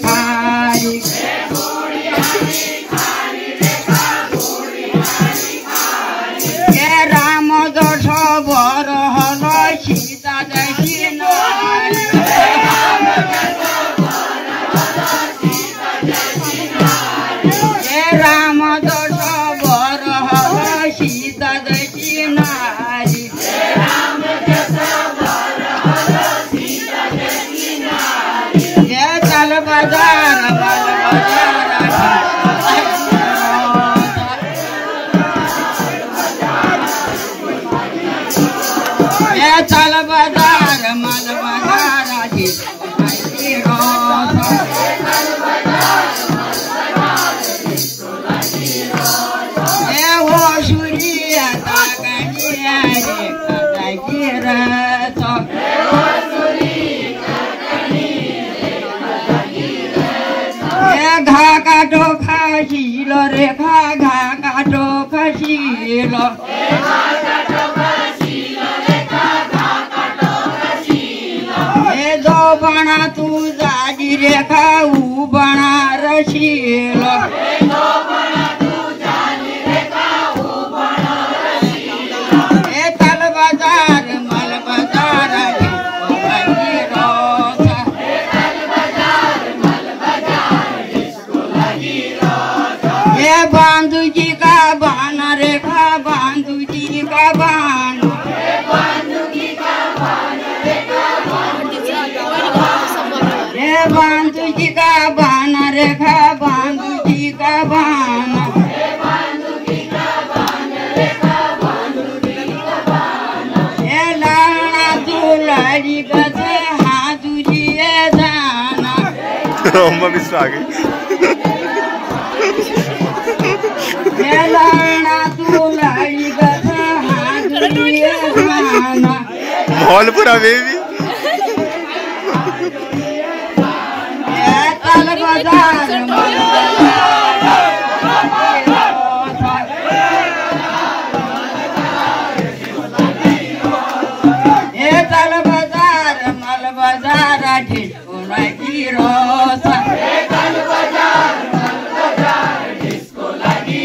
खारी के राम दश बर हल सीता दशी नारी के राम दश बर हल सीता दशी नारी ये चल बाजार बल बाजार ये चल बाजार मल बाजार जी ये वो सूर्य ताकनिया रे कदागिर तो घा काटो खाशील रेखा घा काटो खाशील हे दो बना तू जाजी रेखा ऊ बना रशील हे तल बाजार मल बाजार ये बांधू जी का बान रेखा बांधू जी का बान ये बांधू जी का बान रेखा बांधू जी का बान ये लाना तू लाड़ी गए हाथ तुझे जाना अम्मा मिश्रा आ गई लाना तू लाड़ी गए हाथ तुझे जाना मौलपुरा बेबी तल बाजार ये तल बाजार मल बाजार डिस्को लगी रोसा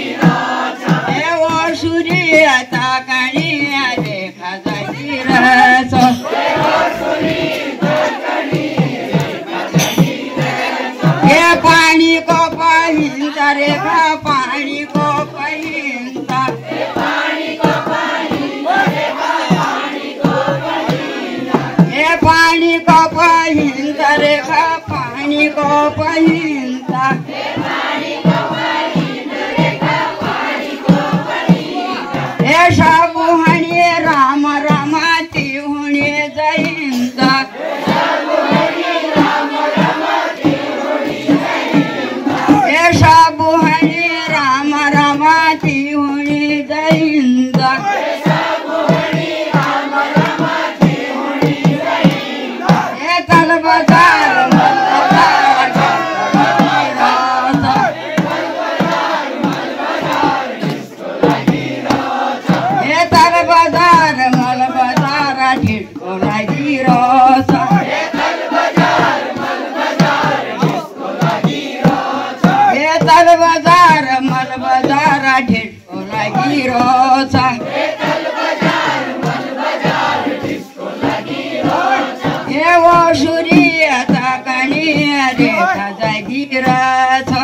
ये वो सूर्य ताकनिया देखा जागी रसो ये पानी को पहिंता रेखा पानी को पहिंता ये पानी को पहिंता रेखा पानी को पहिंता ये शाबू हणी राम रामाती हुणी जयंता ये शाबू हणी राम रामाती हुणी जयंता ये तल बाजार मल बाजार डिस्को लगी रोसा ये तल बाजार मल बाजार डिस्को लगी रोसा ये वो सूर्य ताकनिया रेखा जागी रसो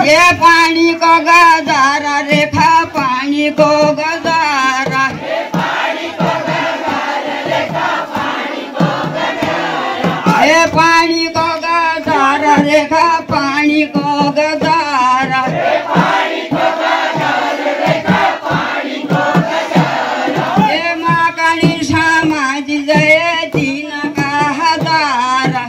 ये पानी को गजारा रेखा पानी को गजारा ये पानी को गजारा रेखा पानी को गजारा ये माँ काली समाज जय दीन का हजारा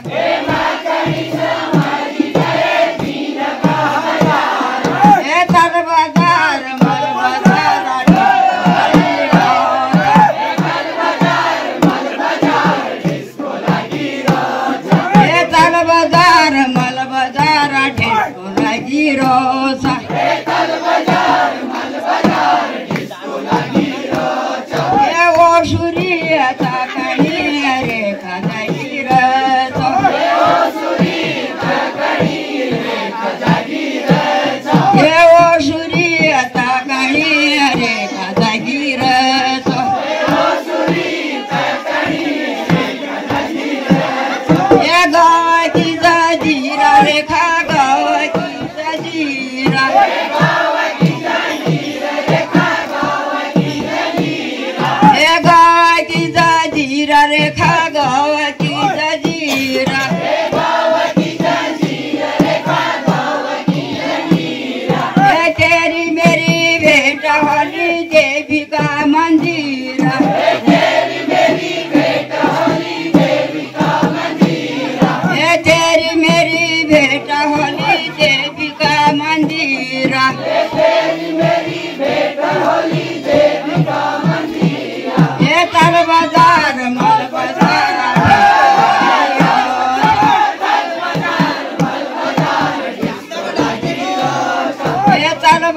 ये तल बाजार मल बाजार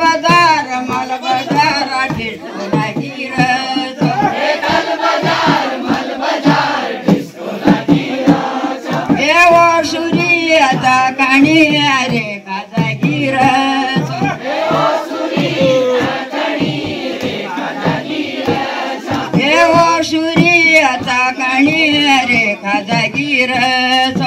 बजार डिस्को लागिरहेछ ए वसुरी यता कानी रेखा जागिरहेछ ए वसुरी यता कानी रेखा जागिरहेछ